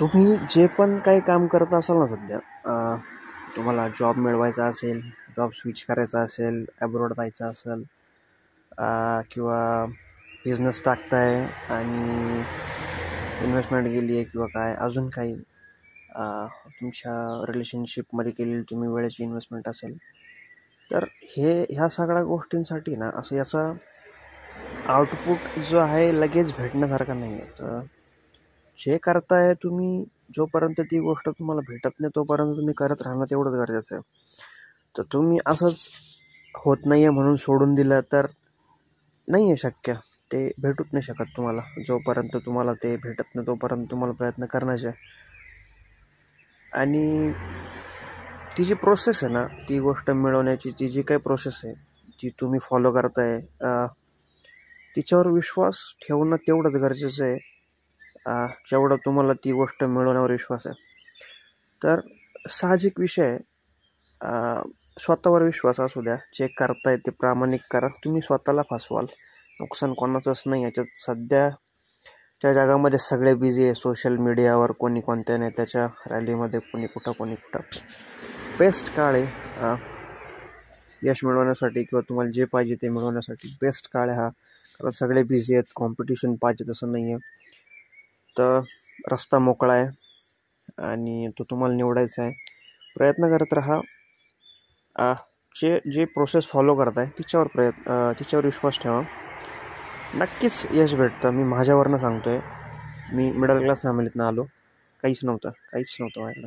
तुम्ही जे पण काही काम करत असाल ना सध्या, तुम्हाला जॉब मिळवायचा असेल, जॉब स्विच करायचा असेल, ॲब्रॉड जायचं असेल, किंवा बिझनेस टाकताय आणि इन्व्हेस्टमेंट गेली आहे किंवा काय अजून काही तुमच्या रिलेशनशिपमध्ये केलेली तुम्ही वेळेची इन्व्हेस्टमेंट असेल, तर ह्या सगळ्या गोष्टींसाठी ना असं याचा आउटपुट जो आहे लगेच भेटण्यासारखा नाही आहे. तर जे करताय तुम्ही, जोपर्यंत ती गोष्ट तुम्हाला भेटत नाही तोपर्यंत तुम्ही करत राहणं तेवढंच गरजेचं आहे. तर तुम्ही असंच होत नाही आहे म्हणून सोडून दिलं तर नाही आहे शक्य, ते भेटूच नाही शकत तुम्हाला. जोपर्यंत तुम्हाला ते भेटत नाही तोपर्यंत तुम्हाला प्रयत्न करण्याचे आहे. आणि ती जी प्रोसेस आहे ना, ती गोष्ट मिळवण्याची ती जी काही प्रोसेस आहे जी तुम्ही फॉलो करताय, तिच्यावर विश्वास ठेवणं तेवढंच गरजेचं आहे जेवढं तुम्हाला ती गोष्ट मिळवण्यावर विश्वास आहे. तर साहजिक विषय आहे, स्वतःवर विश्वास असू द्या, जे करताय ते प्रामाणिक करा. तुम्ही स्वतःला फसवाल, नुकसान कोणाचंच नाही याच्यात. सध्याच्या जगामध्ये सगळे बिझी आहे सोशल मीडियावर, कोणी कोणत्या नेत्याच्या रॅलीमध्ये, कोणी कुठं. बेस्ट काळ आहे यश मिळवण्यासाठी किंवा तुम्हाला जे पाहिजे ते मिळवण्यासाठी. बेस्ट काळ आहे हा, कारण सगळे बिझी आहेत, कॉम्पिटिशन पाहिजे तसं नाही आहे. तर रस्ता मोकळा आहे आणि तो तुम्हाला निवडायचा आहे. प्रयत्न करत राहा. जे प्रोसेस फॉलो करताय तिच्यावर विश्वास ठेवा, नक्कीच यश भेटतं. मी माझ्यावरनं सांगतो आहे. मी मिडल क्लास फॅमिलीतनं आलो, काहीच नव्हतं माझ्याकडं.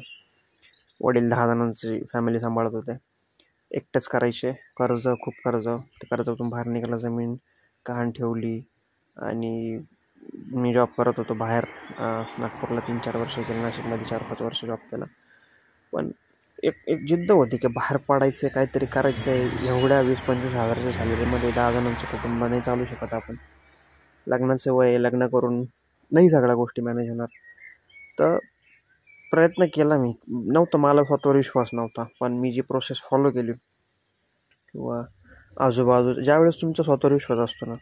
वडील 10 जणांची फॅमिली सांभाळत होते, एकटेच करायचे. खूप कर्ज. ते कर्जातून बाहेर निघाला, जमीन गहाण ठेवली. आणि मी जॉब करत होतो बाहेर, नागपूरला 3-4 वर्ष केलं, नाशिकमध्ये 4-5 वर्ष जॉब केला. पण एक जिद्द होती की बाहेर पडायचं, काहीतरी करायचं आहे. एवढ्या 20-25 हजाराच्या सॅलरीमध्ये 10 जणांचं कुटुंब नाही चालू शकत आपण. लग्नाचं वय, लग्न करून नाही सगळ्या गोष्टी मॅनेज होणार. तर प्रयत्न केला मी. मला स्वतःवर विश्वास नव्हता, पण मी जी प्रोसेस फॉलो केली, किंवा ज्यावेळेस तुमचा स्वतःवर विश्वास असतो ना,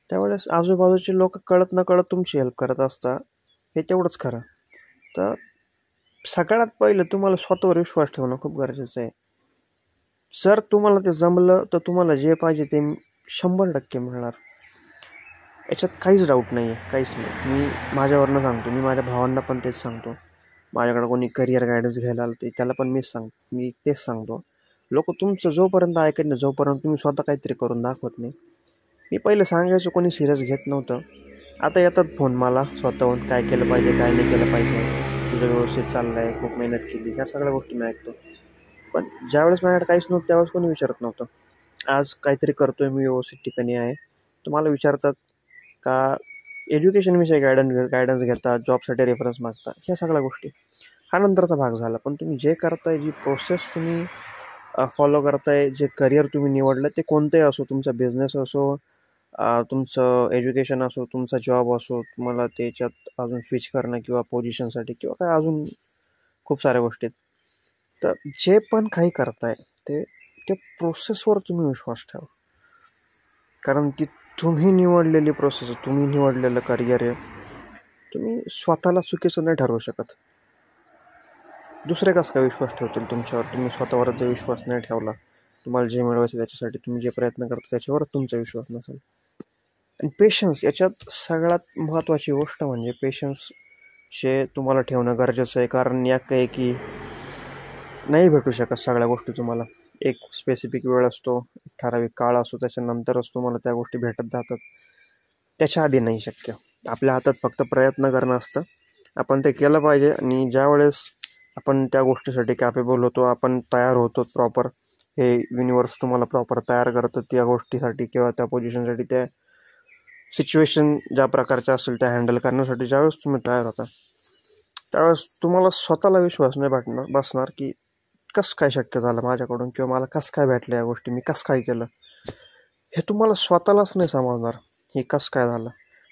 त्यावेळेस आजूबाजूचे लोक कळत न कळत तुमची हेल्प करत असतात, हे तेवढंच खरं. तर सगळ्यात पहिलं तुम्हाला स्वतःवर विश्वास ठेवणं खूप गरजेचं आहे. जर तुम्हाला ते जमलं तर तुम्हाला जे पाहिजे ते 100% मिळणार, याच्यात काहीच डाऊट नाही आहे, काहीच नाही. मी माझ्यावरनं सांगतो, मी माझ्या भावांना पण तेच सांगतो. माझ्याकडे कोणी करिअर गायडन्स घ्यायला आलं तर त्याला पण मी तेच सांगतो. लोक तुमचं जोपर्यंत ऐकत नाही, जोपर्यंत तुम्ही स्वतः काहीतरी करून दाखवत नाही. मी पहिलं सांगायचं, कोणी सिरियस घेत नव्हतं. आता येतात फोन मला स्वतःहून, काय केलं पाहिजे, काय नाही केलं पाहिजे, तुझं व्यवस्थित चाललं आहे, खूप मेहनत केली, ह्या सगळ्या गोष्टी मी ऐकतो. पण ज्यावेळेस माझ्याकडे काहीच नव्हतं त्यावेळेस कोणी विचारत नव्हतं. आज काहीतरी करतो आहे, मी व्यवस्थित ठिकाणी आहे, तुम्हाला विचारतात का, एज्युकेशनविषयी गायडन्स घेतात, जॉबसाठी रेफरन्स मागतात, ह्या सगळ्या गोष्टी हा नंतरचा भाग झाला. पण तुम्ही जे करताय, जी प्रोसेस तुम्ही फॉलो करताय, जे करिअर तुम्ही निवडलं, ते कोणतंही असो, तुमचा बिझनेस असो, तुमचं एज्युकेशन असो, तुमचा जॉब असो, तुम्हाला त्याच्यात अजून स्विच करणं किंवा पोझिशनसाठी किंवा काय अजून खूप साऱ्या गोष्टी आहेत. तर जे पण काही करताय ते प्रोसेसवर तुम्ही विश्वास ठेवा, कारण ती तुम्ही निवडलेली प्रोसेस, तुम्ही निवडलेलं करिअर आहे. तुम्ही स्वतःला चुकीचं नाही ठरवू शकत. दुसरे कसं काय विश्वास ठेवतील तुमच्यावर? तुम्ही स्वतःवर जर विश्वास नाही ठेवला, तुम्हाला जे मिळवायचं त्याच्यासाठी तुम्ही जे प्रयत्न करता त्याच्यावरच तुमचा विश्वास नसेल. आणि पेशन्स, याच्यात सगळ्यात महत्त्वाची गोष्ट म्हणजे पेशन्स हे तुम्हाला ठेवणं गरजेचं आहे. कारण काही की नाही भेटू शकत सगळ्या गोष्टी तुम्हाला. एक स्पेसिफिक वेळ असतो, ठराविक काळ असतो, त्याच्यानंतरच तुम्हाला त्या गोष्टी भेटत जातात. त्याच्या आधी नाही शक्य. आपल्या हातात फक्त प्रयत्न करणं असतं, आपण ते केलं पाहिजे. आणि ज्या वेळेस आपण त्या गोष्टीसाठी कॅपेबल होतो, आपण तयार होतो प्रॉपर, हे युनिवर्स तुम्हाला प्रॉपर तयार करतं त्या गोष्टीसाठी किंवा त्या पोझिशनसाठी, त्या सिच्युएशन ज्या प्रकारच्या असेल त्या हँडल करण्यासाठी. ज्यावेळेस तुम्ही तयार होता त्यावेळेस तुम्हाला स्वतःला विश्वास नाही बसणार की कसं काय शक्य झालं माझ्याकडून, किंवा मला कसं काय भेटलं या गोष्टी, मी कसं काय केलं, हे तुम्हाला स्वतःलाच नाही समजणार हे कसं काय झालं.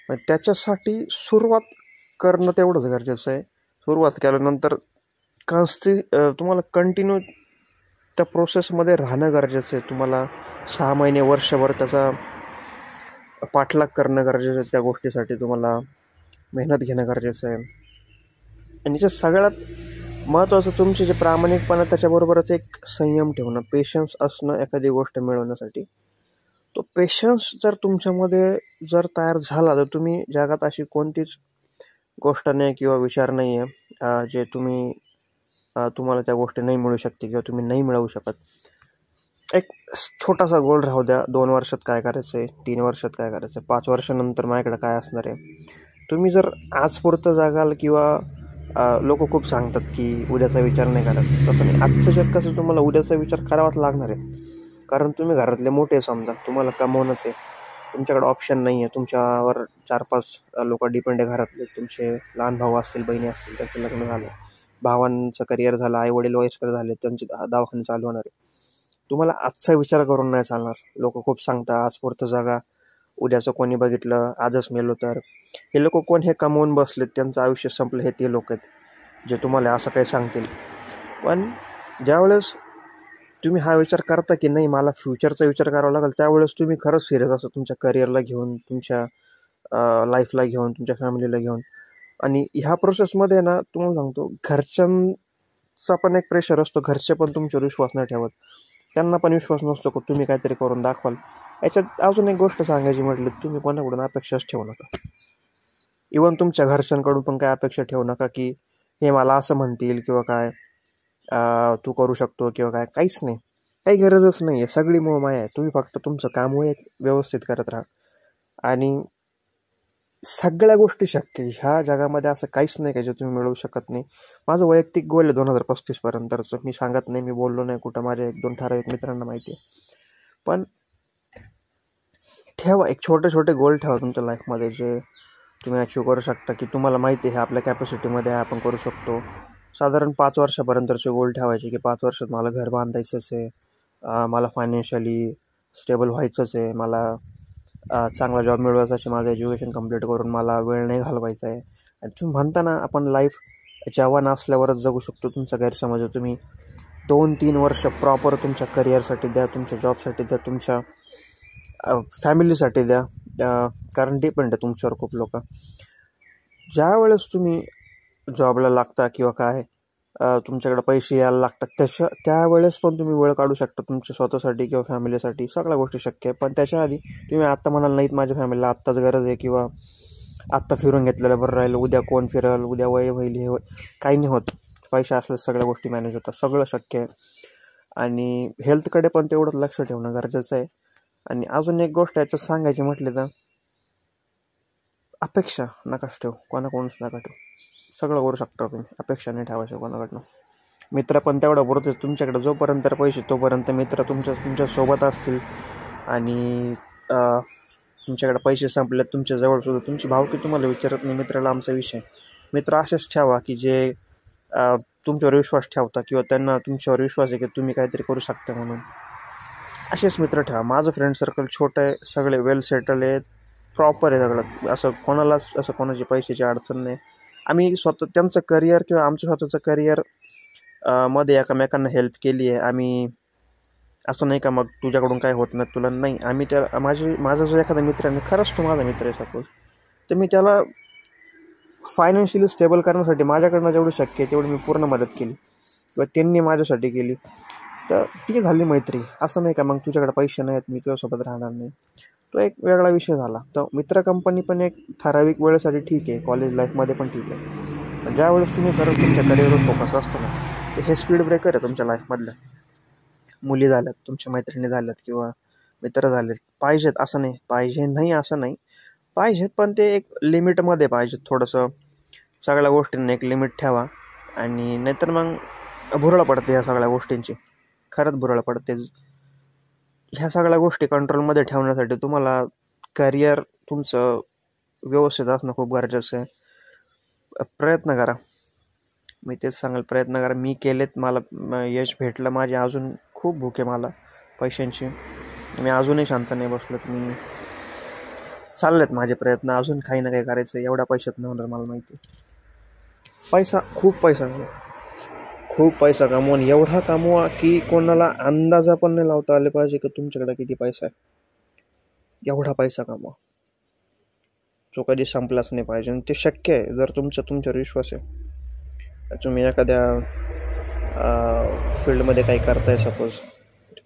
पण त्याच्यासाठी सुरुवात करणं तेवढंच गरजेचं आहे. सुरुवात केल्यानंतर तुम्हाला कंटिन्यू त्या प्रोसेसमध्ये राहणं गरजेचं आहे. तुम्हाला 6 महिने, वर्षभर त्याचा पाठलाग करणं गरजेचं आहे. त्या गोष्टीसाठी तुम्हाला मेहनत घेणं गरजेचं आहे. आणि याच्यात सगळ्यात महत्त्वाचं तुमचे जे प्रामाणिकपणा, त्याच्याबरोबरच एक संयम ठेवणं, पेशन्स असणं एखादी गोष्ट मिळवण्यासाठी. तो पेशन्स जर तुमच्यामध्ये जर तयार झाला, तर तुम्ही जगात अशी कोणतीच गोष्ट नाही किंवा विचार नाही आहे जे तुम्हाला त्या गोष्टी नाही मिळू शकते किंवा तुम्ही नाही मिळवू शकत. एक छोटासा गोल राहू द्या, 2 वर्षात काय करायचं आहे, 3 वर्षात काय करायचं आहे, 5 वर्षानंतर माझ्याकडे काय असणार आहे. तुम्ही जर आजपुरतं जागाल किंवा लोक खूप सांगतात की उद्याचा विचार नाही करायचा, तसं नाही. आजचं जग कसं, तुम्हाला उद्याचा विचार करावाच लागणार आहे. कारण तुम्ही घरातले मोठे, समजा तुम्हाला कमवणंच आहे, तुमच्याकडे ऑप्शन नाही आहे. तुमच्यावर 4-5 लोक डिपेंड आहे घरातले. तुमचे लहान भाऊ असतील, बहिणी असतील, त्यांचं लग्न झालं, भावांचं करिअर झालं, आई वडील वयस्कर झाले, त्यांचे दवाखाने चालू होणार आहे. तुम्हाला आजचा विचार करून नाही चालणार. लोक खूप सांगतात आज पुरतं जागा, उद्याचं कोणी बघितलं, आजच मेलो तर. हे लोक कोण? हे कमवून बसलेत, त्यांचं आयुष्य संपलं, हे ते लोक आहेत जे तुम्हाला असं काही सांगतील. पण ज्यावेळेस तुम्ही हा विचार करता की नाही मला फ्युचरचा विचार करावा लागेल, त्यावेळेस तुम्ही खरंच सिरियस असं तुमच्या करिअरला घेऊन, तुमच्या लाईफला घेऊन, तुमच्या फॅमिलीला घेऊन. आणि ह्या प्रोसेसमध्ये ना, तुम्हाला सांगतो, घरच्यांचा पण एक प्रेशर असतो. घरचे पण तुमच्यावर विश्वास नाही ठेवत, त्यांना पण विश्वास नसतो की तुम्ही काहीतरी करून दाखवाल. याच्यात अजून एक गोष्ट सांगायची म्हटली, तुम्ही कोणाकडून अपेक्षाच ठेवू नका. इवन तुमच्या घरच्यांकडून पण काय अपेक्षा ठेवू नका की हे मला असं म्हणतील किंवा काय तू करू शकतो किंवा काय. काहीच नाही, काही गरजच नाही आहे. सगळी मोहमाया आहे. तुम्ही फक्त तुमचं काम व्यवस्थित करत राहा आणि सगळ्या गोष्टी शक्य. ह्या जगामध्ये असं काहीच नाही का जे तुम्ही मिळवू शकत नाही. माझं वैयक्तिक गोल आहे 2035 पर्यंतचं. मी सांगत नाही, मी बोललो नाही कुठं, माझ्या 1-2 ठराविक मित्रांना माहिती आहे. पण ठेवा, एक छोटे गोल ठेवा तुमच्या लाईफमध्ये जे तुम्ही अचीव करू शकता, की तुम्हाला माहिती आहे आपल्या कॅपॅसिटीमध्ये आपण करू शकतो. साधारण 5 वर्षापर्यंतचे गोल ठेवायचे की 5 वर्षात मला घर बांधायचंच आहे, मला फायनान्शियली स्टेबल व्हायचंच आहे, मला चांगला जॉब मिळवायचा आहे, माझं एज्युकेशन कंप्लीट करून मला वेळ नाही घालवायचा आहे. आणि तुम्ही म्हणता ना, आपण लाईफ जवान असल्यावरच जगू शकतो. तुमचा गैरसमज आहे. तुम्ही 2-3 वर्ष प्रॉपर तुमच्या करिअरसाठी द्या, तुमच्या जॉबसाठी द्या, तुमच्या फॅमिलीसाठी द्या. कारण डिपेंड आहे तुमच्यावर खूप लोक. ज्या वेळेस तुम्ही जॉबला लागता किंवा काय तुमच्याकडे पैसे यायला लागतात, त्यावेळेस पण तुम्ही वेळ काढू शकता तुमच्या स्वतःसाठी किंवा फॅमिलीसाठी. सगळ्या गोष्टी शक्य आहे. पण त्याच्या आधी तुम्ही आत्ता म्हणाल नाहीत माझ्या फॅमिलीला आत्ताच गरज आहे किंवा आत्ता फिरून घेतलेलं बरं राहिलं, उद्या कोण फिरल, उद्या वय होईल, हे काही नाही होत. पैसे असल्या सगळ्या गोष्टी मॅनेज होतात, सगळं शक्य आहे. आणि हेल्थकडे पण तेवढंच लक्ष ठेवणं गरजेचं आहे. आणि अजून एक गोष्ट याच्यात सांगायची म्हटली तर, अपेक्षा नकाच ठेवू, कोणाकडूनच नका ठेवू. सगळं करू शकता तुम्ही, अपेक्षा नाही ठेवायचं कोणाकडनं. मित्र पण तेवढा पुरतच. तुमच्याकडे जोपर्यंत पैसे तोपर्यंत मित्र तुमच्या सोबत असतील. आणि तुमच्याकडे पैसे संपले, तुमच्या जवळसुद्धा तुमची भावकी तुम्हाला विचारत नाही. मित्राला आमचा विषय. मित्र असेच ठेवा की जे तुमच्यावर विश्वास ठेवता किंवा त्यांना तुमच्यावर विश्वास आहे की तुम्ही काहीतरी करू शकता म्हणून. असेच मित्र ठेवा. माझं फ्रेंड सर्कल छोटं आहे, सगळे वेल सेटल आहेत, प्रॉपर आहे सगळं. असं कोणालाच असं कोणाची पैशाची अडचण नाही. आम्ही स्वतः त्यांचं करिअर किंवा आमचं स्वतःचं करिअर मध्ये एकमेकांना हेल्प केली आहे आम्ही. असं नाही का मग तुझ्याकडून काय होत नाही तुला, नाही. आम्ही माझा जो एखादा मित्र आहे, खरंच तो माझा मित्र आहे सपोज, तर मी त्याला फायनान्शियली स्टेबल करण्यासाठी माझ्याकडनं जेवढी शक्य आहे तेवढी मी पूर्ण मदत केली किंवा त्यांनी माझ्यासाठी केली. तर ती झाली मैत्री. असं नाही का मग तुझ्याकडे पैसे नाहीत मी तुझ्यासोबत राहणार नाही, तो एक वेगळा विषय झाला. तर मित्र कंपनी पण एक ठराविक वेळेसाठी ठीक आहे, कॉलेज लाईफमध्ये पण ठीक आहे. पण ज्या वेळेस तुम्ही खरंच तुमच्या करिअरवर फोकस असतं ना, तर हे स्पीड ब्रेकर आहे तुमच्या लाईफमधलं. मुली झाल्यात, तुमच्या मैत्रिणी झाल्यात किंवा मित्र झालेत, पाहिजेत असं नाही, पाहिजे नाही असं नाही, पाहिजेत पण ते एक लिमिटमध्ये पाहिजेत. थोडंसं सगळ्या गोष्टींना एक लिमिट ठेवा. आणि नाहीतर मग भुरळ पडते ह्या सगळ्या गोष्टींची, खरंच भुरळ पडते. ह्या सगळ्या गोष्टी कंट्रोलमध्ये ठेवण्यासाठी तुम्हाला करिअर तुमचं व्यवस्थित असणं खूप गरजेचं आहे. प्रयत्न करा, मी तेच सांगेल, प्रयत्न करा. मी केलेत, मला यश भेटलं. माझी अजून खूप भूक आहे मला पैशांची, मी अजूनही शांत नाही बसलोत. मी चाललेत माझे प्रयत्न, अजून काही ना काही करायचं. एवढ्या पैशात नाही होणार मला माहिती. खूप पैसा कमवून एवढा कमवा की कोणाला अंदाजा पण नाही लावता आले पाहिजे की तुमच्याकडे किती पैसा आहे. एवढा पैसा कमवा जो कधी संपलाच नाही पाहिजे. आणि ते शक्य आहे जर तुमच्यावर विश्वास आहे. तुम्ही एखाद्या फील्डमध्ये काही करताय, सपोज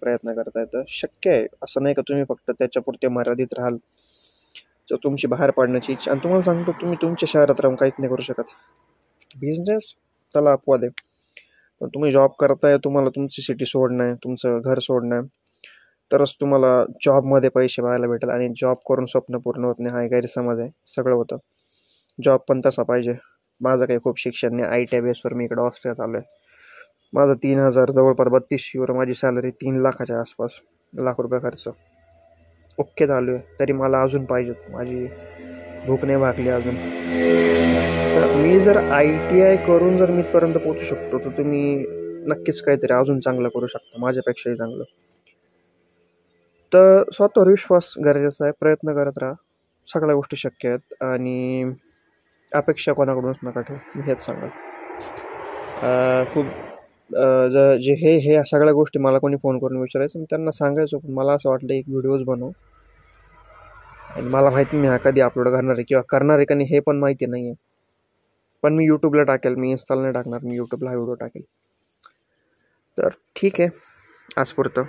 प्रयत्न करताय, तर शक्य आहे. असं नाही का तुम्ही फक्त त्याच्यापुरते मर्यादित राहाल. तर तुमची बाहेर पडण्याची इच्छा, आणि तुम्हाला सांगतो तुम्ही तुमच्या शहरात राहून काहीच नाही करू शकत. बिझनेस त्याला अपवाद आहे, पण तुम्ही जॉब करताय, तुम्हाला तुमची सिटी सोडणं आहे, तुमचं घर सोडणं आहे, तरच तुम्हाला जॉबमध्ये पैसे पाहायला भेटेल. आणि जॉब करून स्वप्न पूर्ण होत नाही हा एक गैरसमज आहे. सगळं होतं, जॉब पण तसा पाहिजे. माझं काही खूप शिक्षण नाही, आय टी बेसवर मी इकडे ऑस्ट्रियात आलो आहे. माझं 3,000 जवळपास 3200 माझी सॅलरी, 3 लाखाच्या आसपास, लाख रुपये खर्च ओके चालू आहे. तरी मला अजून पाहिजे, माझी भूक नाही भागली अजून. तर मी जर ITI करून जर मी इथपर्यंत पोहोचू शकतो, तर तुम्ही नक्कीच काहीतरी अजून चांगलं करू शकता, माझ्यापेक्षाही चांगलं. तर स्वतःवर विश्वास गरजेचा आहे, प्रयत्न करत राहा, सगळ्या गोष्टी शक्य आहेत. आणि अपेक्षा कोणाकडूनच नका ठेवू, मी हेच सांगाल. खूप जे हे सगळ्या गोष्टी मला कोणी फोन करून विचारायचं, मी त्यांना सांगायचो, पण मला असं वाटलं एक व्हिडिओज बनव. आणि मला माहिती मी हा कधी अपलोड करणार आहे किंवा करणार आहे का नाही हे पण माहिती नाही आहे. पण मी यूट्यूबला टाकेल, मी इन्स्टाला नाही टाकणार, मी यूट्यूबला हा व्हिडिओ टाकेल. तर ठीक आहे, आज पुरतं.